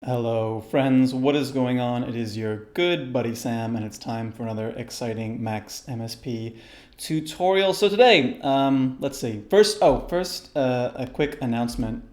Hello friends, what is going on? It is your good buddy Sam and it's time for another exciting Max MSP tutorial. So today, let's see, first a quick announcement.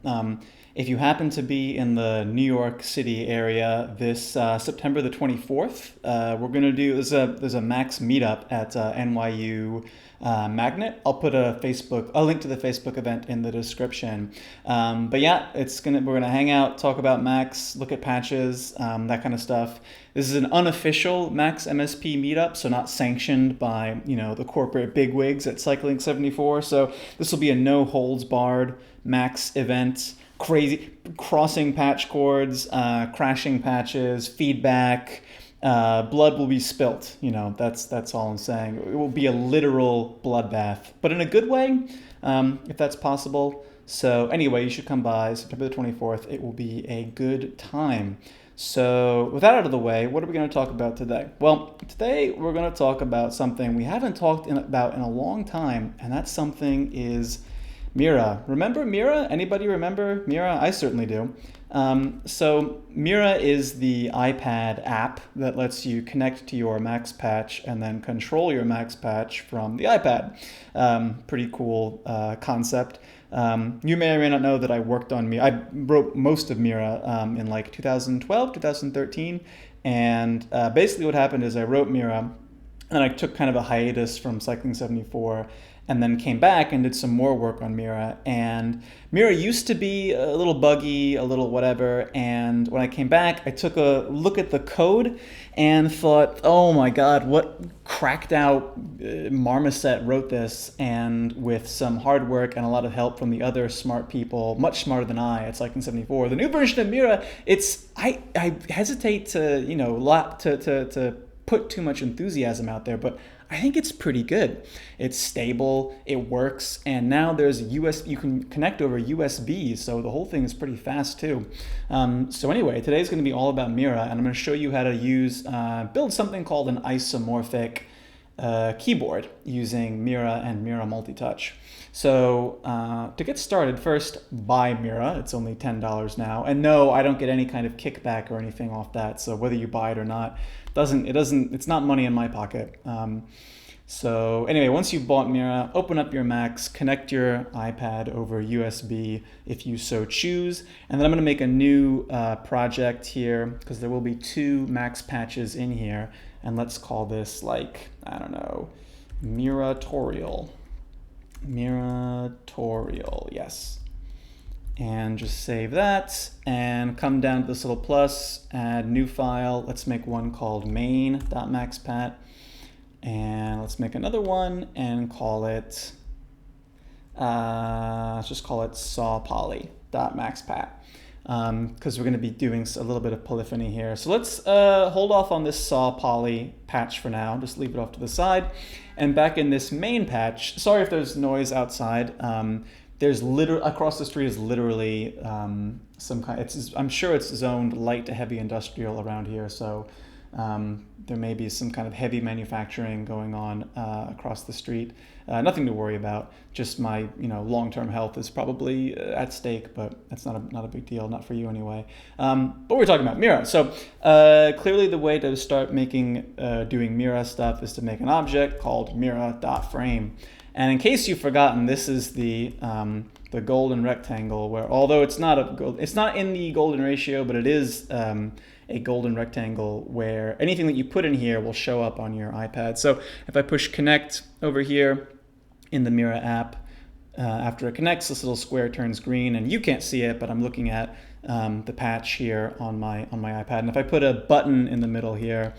If you happen to be in the New York City area this September the 24th, we're going to do, there's a Max Meetup at NYU Magnet. I'll put a link to the Facebook event in the description. But yeah, we're gonna hang out, talk about Max, look at patches, that kind of stuff. This is an unofficial Max MSP meetup, so not sanctioned by the corporate bigwigs at Cycling 74. So this will be a no holds barred Max event. Crazy crossing patch cords, crashing patches, feedback. Blood will be spilt. That's all I'm saying. It will be a literal bloodbath, but in a good way, if that's possible. So anyway, you should come by September the 24th. It will be a good time. So with that out of the way, what are we going to talk about today? Well, today we're going to talk about something we haven't talked about in a long time, and that something is Mira. Remember Mira? Anybody remember Mira? I certainly do. So Mira is the iPad app that lets you connect to your Max Patch and then control your Max Patch from the iPad. Pretty cool concept. You may or may not know that I worked on Mira. I wrote most of Mira in like 2012, 2013. And basically what happened is I wrote Mira and I took kind of a hiatus from Cycling 74 and then came back and did some more work on Mira. And Mira used to be a little buggy, a little whatever. And when I came back, I took a look at the code and thought, oh my God, what cracked out marmoset wrote this. And with some hard work and a lot of help from the other smart people, much smarter than I at Cycling 74, the new version of Mira, I hesitate to put too much enthusiasm out there, but I think it's pretty good. It's stable, it works, and now there's you can connect over USB, so the whole thing is pretty fast too. So anyway, today's going to be all about Mira, and I'm going to show you how to build something called an isomorphic keyboard using Mira and Mira Multi-Touch. So to get started, first buy Mira. It's only $10 now, and no, I don't get any kind of kickback or anything off that. So whether you buy it or not, it's not money in my pocket. So anyway, once you've bought Mira, open up your Max, connect your iPad over USB if you so choose, and then I'm going to make a new project here because there will be two Max patches in here, and let's call this like, I don't know, Miratorial, yes. And just save that and come down to this little plus, add new file. Let's make one called main.maxpat. And let's make another one and call it, let's just call it sawpoly.maxpat. Because we're going to be doing a little bit of polyphony here. So let's hold off on this saw poly patch for now. Just leave it off to the side. And back in this main patch, sorry if there's noise outside. There's across the street is literally some kind. I'm sure it's zoned light to heavy industrial around here, so there may be some kind of heavy manufacturing going on across the street. Nothing to worry about. Just my long-term health is probably at stake, but that's not a big deal, not for you anyway. But we're talking about Mira. So clearly the way to start doing Mira stuff is to make an object called Mira.frame. And in case you've forgotten, this is the golden rectangle where, although it's not in the golden ratio, but it is a golden rectangle where anything that you put in here will show up on your iPad. So if I push connect over here in the Mira app, after it connects, this little square turns green, and you can't see it, but I'm looking at the patch here on my iPad. And if I put a button in the middle here,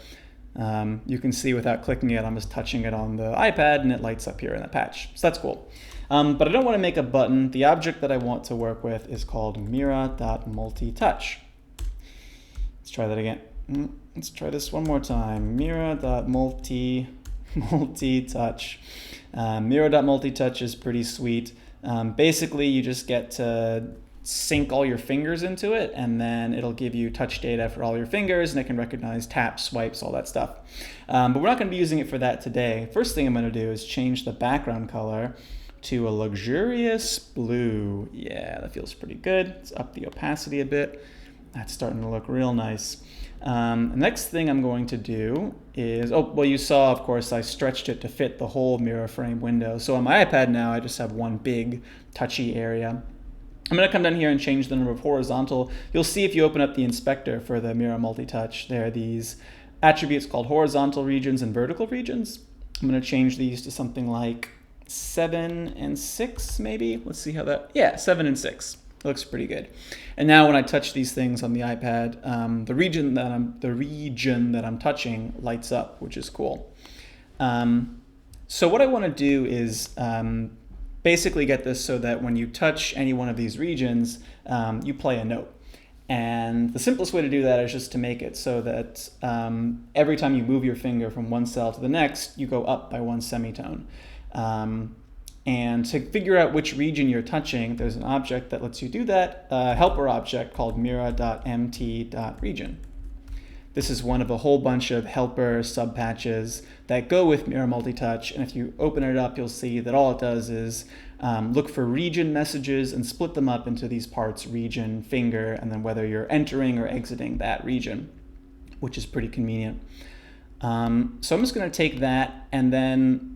you can see without clicking it, I'm just touching it on the iPad and it lights up here in the patch. So that's cool. But I don't want to make a button. The object that I want to work with is called Mira.Multi-Touch. Let's try that again. Let's try this one more time. Mira.Multi-Touch. Mira.Multi-Touch is pretty sweet. Basically, you just get to sync all your fingers into it, and then it'll give you touch data for all your fingers, and it can recognize taps, swipes, all that stuff. But we're not going to be using it for that today. First thing I'm going to do is change the background color to a luxurious blue. Yeah, that feels pretty good. Let's up the opacity a bit. That's starting to look real nice. The next thing I'm going to do is, oh, well, you saw, of course, I stretched it to fit the whole mirror frame window. So on my iPad now, I just have one big touchy area. I'm going to come down here and change the number of horizontal. You'll see if you open up the inspector for the Mira Multi-Touch, there are these attributes called horizontal regions and vertical regions. I'm going to change these to something like 7 and 6, maybe. Let's see how that, yeah, 7 and 6. Looks pretty good. And now when I touch these things on the iPad, the region that I'm touching lights up, which is cool. So what I want to do is basically get this so that when you touch any one of these regions, you play a note. And the simplest way to do that is just to make it so that every time you move your finger from one cell to the next, you go up by one semitone. And to figure out which region you're touching, there's an object that lets you do that, a helper object called mira.mt.region. This is one of a whole bunch of helper subpatches that go with Mira Multi-Touch, and if you open it up, you'll see that all it does is look for region messages and split them up into these parts, region, finger, and then whether you're entering or exiting that region, which is pretty convenient. So I'm just going to take that and then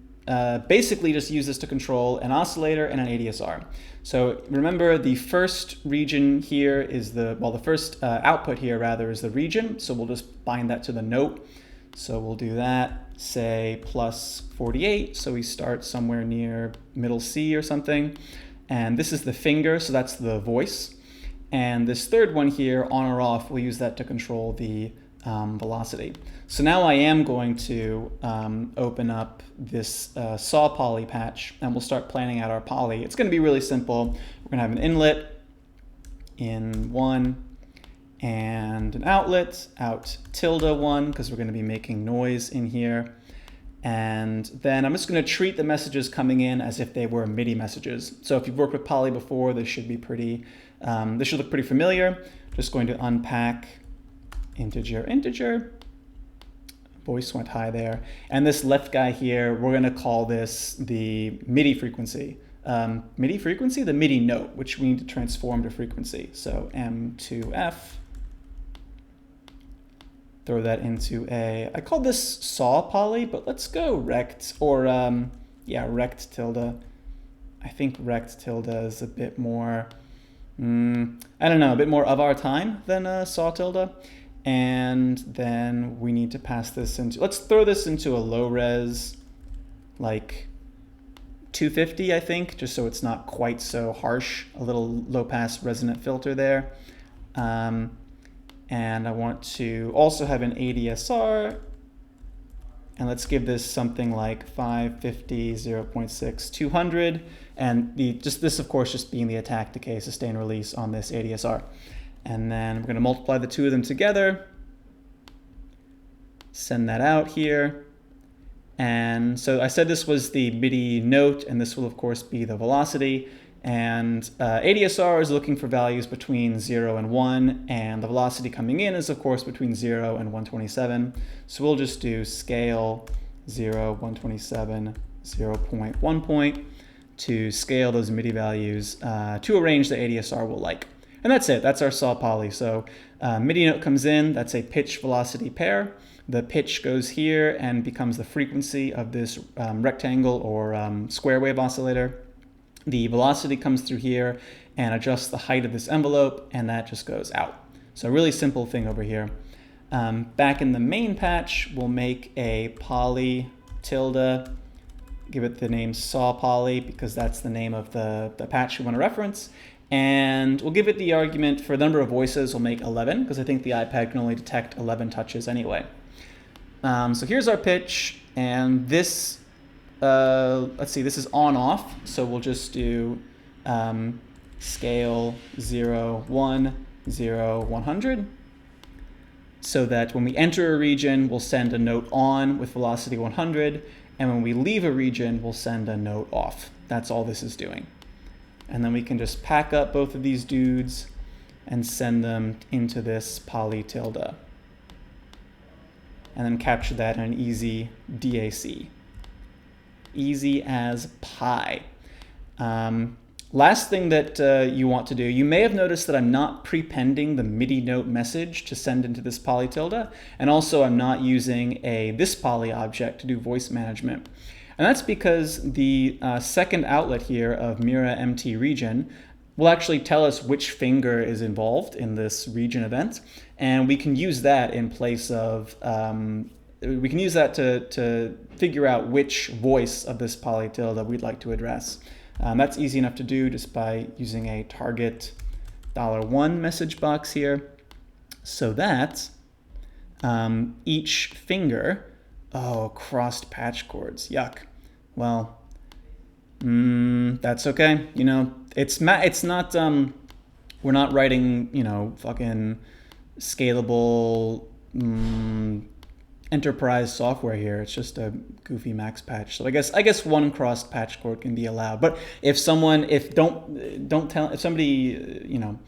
basically just use this to control an oscillator and an ADSR. So remember, the first region here is the first output here rather is the region. So we'll just bind that to the note. So we'll do that, say plus 48. So we start somewhere near middle C or something. And this is the finger, so that's the voice. And this third one here, on or off, we'll use that to control the velocity. So now I am going to open up this saw poly patch, and we'll start planning out our poly. It's going to be really simple. We're going to have an inlet in 1 and an outlet, out tilde 1, because we're going to be making noise in here. And then I'm just going to treat the messages coming in as if they were MIDI messages. So if you've worked with poly before, this should be pretty, this should look pretty familiar. Just going to unpack integer, integer. Voice went high there. And this left guy here, we're going to call this the MIDI frequency. MIDI frequency? The MIDI note, which we need to transform to frequency. So M2F. Throw that into a, I call this saw poly, but let's go rect, or yeah, rect tilde. I think rect tilde is a bit more, I don't know, a bit more of our time than saw tilde. And then we need to pass this into, let's throw this into a low res, like 250, I think, just so it's not quite so harsh, a little low pass resonant filter there. And I want to also have an ADSR, and let's give this something like 550, 0.6, 200, and this of course just being the attack, decay, sustain, release on this ADSR. And then we're going to multiply the two of them together, send that out here. And so I said this was the MIDI note, and this will of course be the velocity. And ADSR is looking for values between 0 and 1, and the velocity coming in is of course between 0 and 127. So we'll just do scale 0, 127, 0.1 point to scale those MIDI values to a range that ADSR will like. And that's it, that's our saw poly. So MIDI note comes in, that's a pitch velocity pair. The pitch goes here and becomes the frequency of this rectangle or square wave oscillator. The velocity comes through here and adjusts the height of this envelope, and that just goes out. So a really simple thing over here. Back in the main patch, we'll make a poly tilde, give it the name saw poly because that's the name of the patch we want to reference. And we'll give it the argument for the number of voices, we'll make 11 because I think the iPad can only detect 11 touches anyway. So here's our pitch, and this, let's see, this is on off, so we'll just do scale 0, 1, 0, 100, so that when we enter a region, we'll send a note on with velocity 100, and when we leave a region, we'll send a note off. That's all this is doing. And then we can just pack up both of these dudes and send them into this poly tilde. And then capture that in an easy DAC. Easy as pie. Last thing that you want to do, you may have noticed that I'm not prepending the MIDI note message to send into this poly tilde, and also I'm not using this poly object to do voice management. And that's because the second outlet here of Mira MT region will actually tell us which finger is involved in this region event, and we can use that in place of, we can use that to figure out which voice of this poly tilde we'd like to address. That's easy enough to do just by using a target $1 message box here, so that each finger, crossed patch chords, yuck. Well, that's okay. You know, it's not, we're not writing, you know, fucking scalable enterprise software here. It's just a goofy max patch. So I guess one crossed patch chord can be allowed. But if somebody, you know,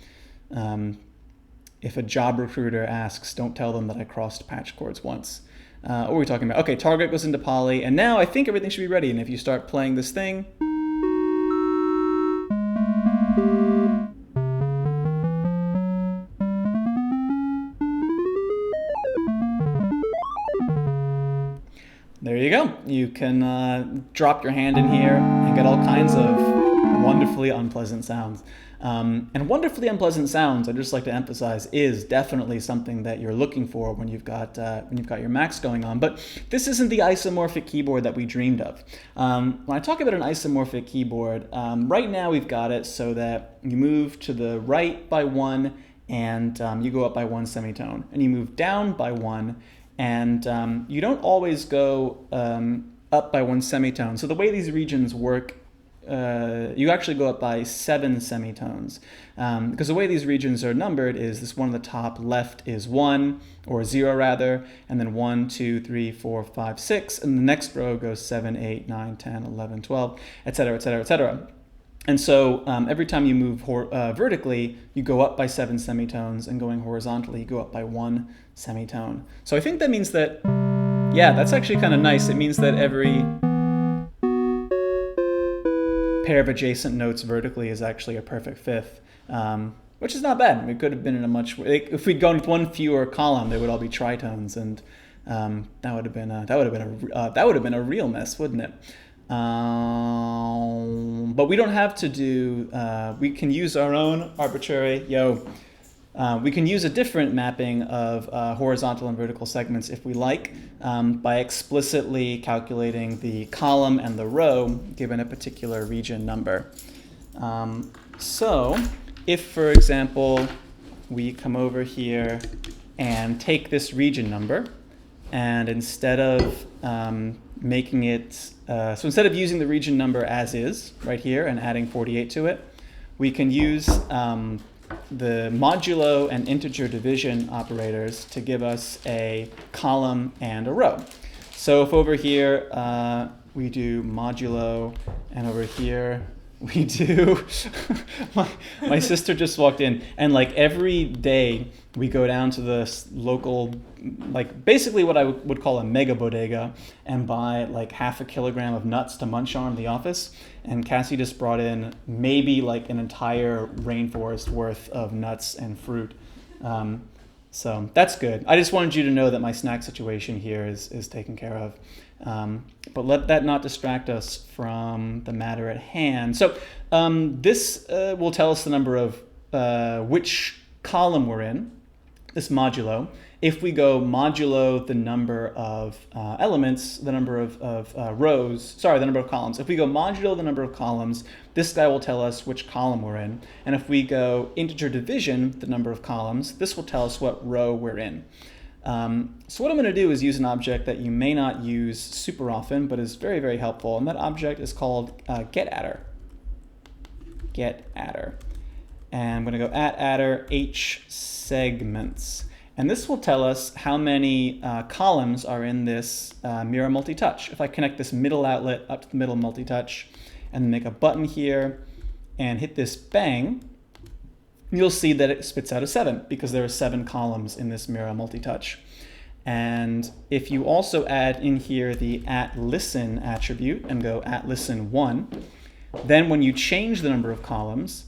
if a job recruiter asks, don't tell them that I crossed patch chords once. What are we talking about? Okay, target goes into poly, and now I think everything should be ready. And if you start playing this thing, there you go. You can drop your hand in here and get all kinds of wonderfully unpleasant sounds. And wonderfully unpleasant sounds, I'd just like to emphasize, is definitely something that you're looking for when you've got your Macs going on. But this isn't the isomorphic keyboard that we dreamed of. When I talk about an isomorphic keyboard, right now we've got it so that you move to the right by 1 and you go up by 1 semitone, and you move down by 1. And you don't always go up by 1 semitone. So the way these regions work, you actually go up by 7 semitones. Because the way these regions are numbered is this one on the top left is 1, or 0 rather, and then 1, 2, 3, 4, 5, 6, and the next row goes 7, 8, 9, 10, 11, 12, etc., etc., etc. And so every time you move vertically, you go up by 7 semitones, and going horizontally, you go up by 1 semitone. So I think that means that, yeah, that's actually kind of nice. It means that every pair of adjacent notes vertically is actually a perfect fifth, which is not bad. We could have been in a much, if we'd gone with one fewer column, they would all be tritones, and that would have been a real mess, wouldn't it? But we don't have to do, we can use our own arbitrary, we can use a different mapping of horizontal and vertical segments if we like, by explicitly calculating the column and the row given a particular region number. So if, for example, we come over here and take this region number, and instead of making it, so instead of using the region number as is right here and adding 48 to it, we can use the modulo and integer division operators to give us a column and a row. So if over here we do modulo, and over here we do, my sister just walked in, and like every day we go down to the local, like basically what I would call a mega bodega, and buy like half a kilogram of nuts to munch on in the office. And Cassie just brought in maybe like an entire rainforest worth of nuts and fruit. So that's good. I just wanted you to know that my snack situation here is taken care of. But let that not distract us from the matter at hand. So this will tell us the number of which column we're in, this modulo. If we go modulo the number of elements, the number of rows, sorry, the number of columns. If we go modulo the number of columns, this guy will tell us which column we're in. And if we go integer division the number of columns, this will tell us what row we're in. So what I'm going to do is use an object that you may not use super often, but is very, very helpful. And that object is called getAdder. getAdder. And I'm going to go @adder h segments. And this will tell us how many columns are in this Mira Multi-Touch. If I connect this middle outlet up to the middle Multi-Touch and make a button here and hit this bang, you'll see that it spits out a 7 because there are 7 columns in this Mira Multi-Touch. And if you also add in here the @listen attribute and go @listen1, Then when you change the number of columns,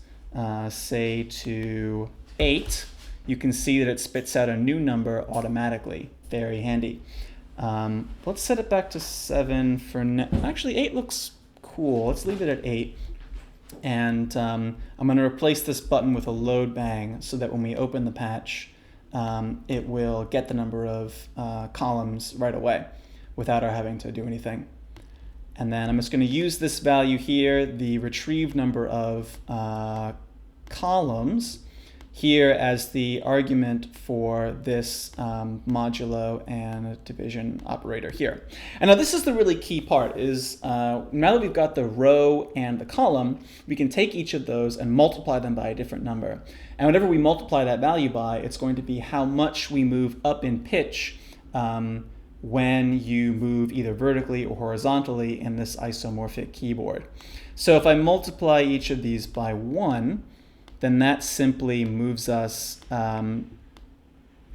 say to 8, you can see that it spits out a new number automatically. Very handy. Let's set it back to 7 for now. Actually, 8 looks cool. Let's leave it at 8. And I'm going to replace this button with a load bang so that when we open the patch, it will get the number of columns right away without our having to do anything. And then I'm just going to use this value here, the retrieved number of columns, here as the argument for this modulo and division operator here. And now this is the really key part, is now that we've got the row and the column, we can take each of those and multiply them by a different number. And whatever we multiply that value by, it's going to be how much we move up in pitch when you move either vertically or horizontally in this isomorphic keyboard. So if I multiply each of these by 1, then that simply moves us, and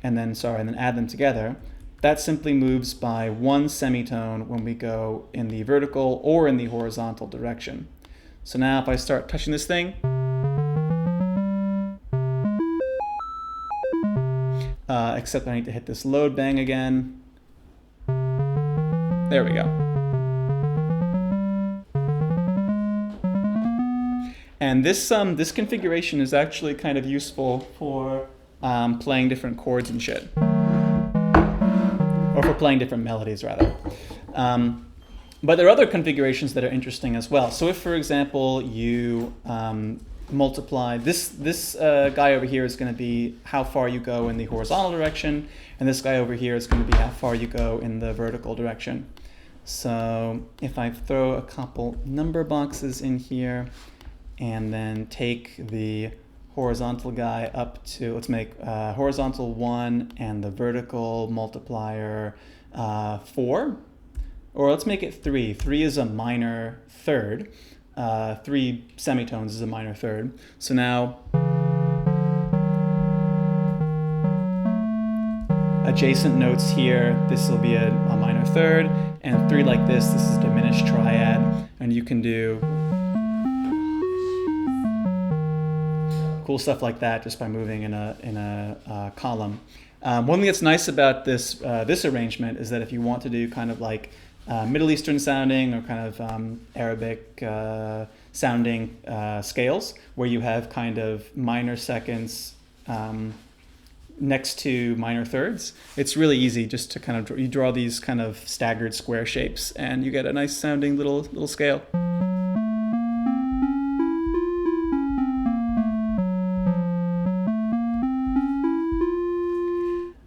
then add them together. That simply moves by 1 semitone when we go in the vertical or in the horizontal direction. So now if I start touching this thing, except I need to hit this load bang again. There we go. And this configuration is actually kind of useful for playing different chords and shit. Or for playing different melodies, rather. But there are other configurations that are interesting as well. So if, for example, you multiply, this guy over here is going to be how far you go in the horizontal direction, and this guy over here is going to be how far you go in the vertical direction. So if I throw a couple number boxes in here, and then take the horizontal guy up to, let's make horizontal 1 and the vertical multiplier 4. Or let's make it 3. 3 is a minor third. 3 semitones is a minor third. So now, adjacent notes here, this will be a minor third. And 3 like this is diminished triad. And you can do cool stuff like that just by moving in a column. One thing that's nice about this this arrangement is that if you want to do kind of like Middle Eastern sounding or kind of Arabic sounding scales, where you have kind of minor seconds next to minor thirds, it's really easy just to kind of you draw these kind of staggered square shapes, and you get a nice sounding little scale.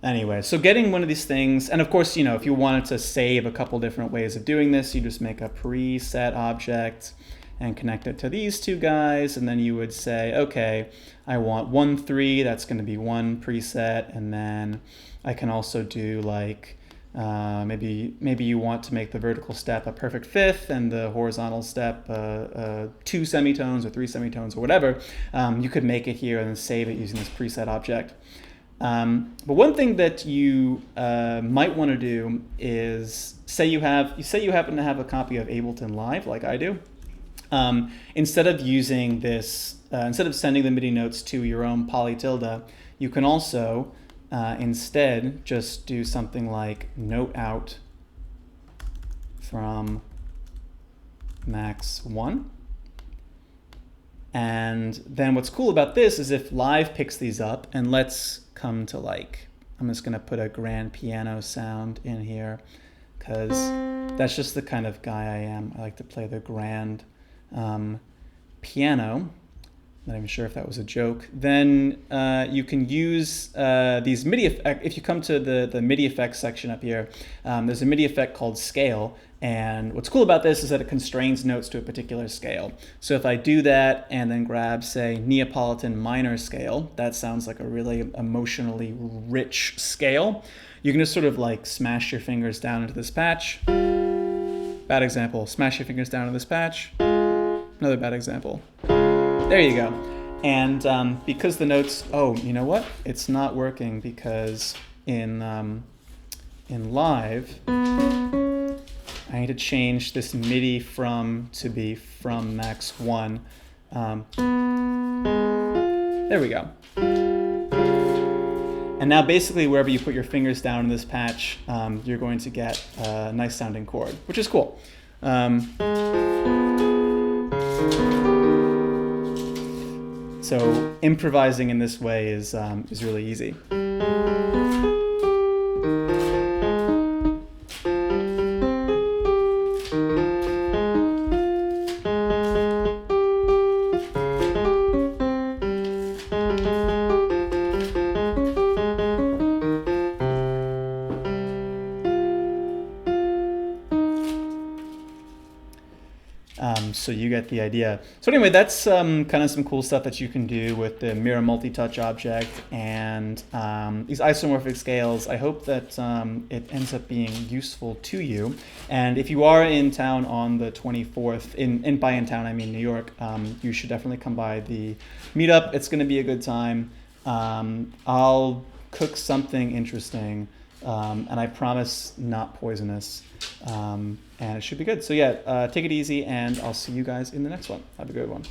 Anyway, so getting one of these things, and of course, you know, if you wanted to save a couple different ways of doing this, you just make a preset object and connect it to these two guys, and then you would say, okay, I want 1, 3, that's going to be one preset, and then I can also do like, maybe you want to make the vertical step a perfect fifth and the horizontal step 2 semitones or 3 semitones or whatever. You could make it here and then save it using this preset object. But one thing that you might want to do is say you happen to have a copy of Ableton Live like I do. Instead of using this, instead of sending the MIDI notes to your own polytilde, you can also instead just do something like note out from max 1. And then what's cool about this is if Live picks these up, and let's come to like, I'm just going to put a grand piano sound in here because that's just the kind of guy I am. I like to play the grand piano. Not even sure if that was a joke. Then you can use these MIDI effects. If you come to the MIDI effects section up here, there's a MIDI effect called scale. And what's cool about this is that it constrains notes to a particular scale. So if I do that and then grab, say, Neapolitan minor scale, that sounds like a really emotionally rich scale. You can just sort of like smash your fingers down into this patch. Bad example. Smash your fingers down into this patch. Another bad example. There you go. And because the notes, oh, you know what? It's not working because in Live, I need to change this MIDI from to be from max 1. There we go. And now basically wherever you put your fingers down in this patch, you're going to get a nice sounding chord, which is cool. So improvising in this way is really easy. So you get the idea. So anyway, that's kind of some cool stuff that you can do with the Mira Multi-Touch object and these isomorphic scales. I hope that it ends up being useful to you. And if you are in town on the 24th, by in town I mean New York, you should definitely come by the meetup. It's going to be a good time. I'll cook something interesting, and I promise not poisonous. And it should be good. So yeah, take it easy, and I'll see you guys in the next one. Have a good one.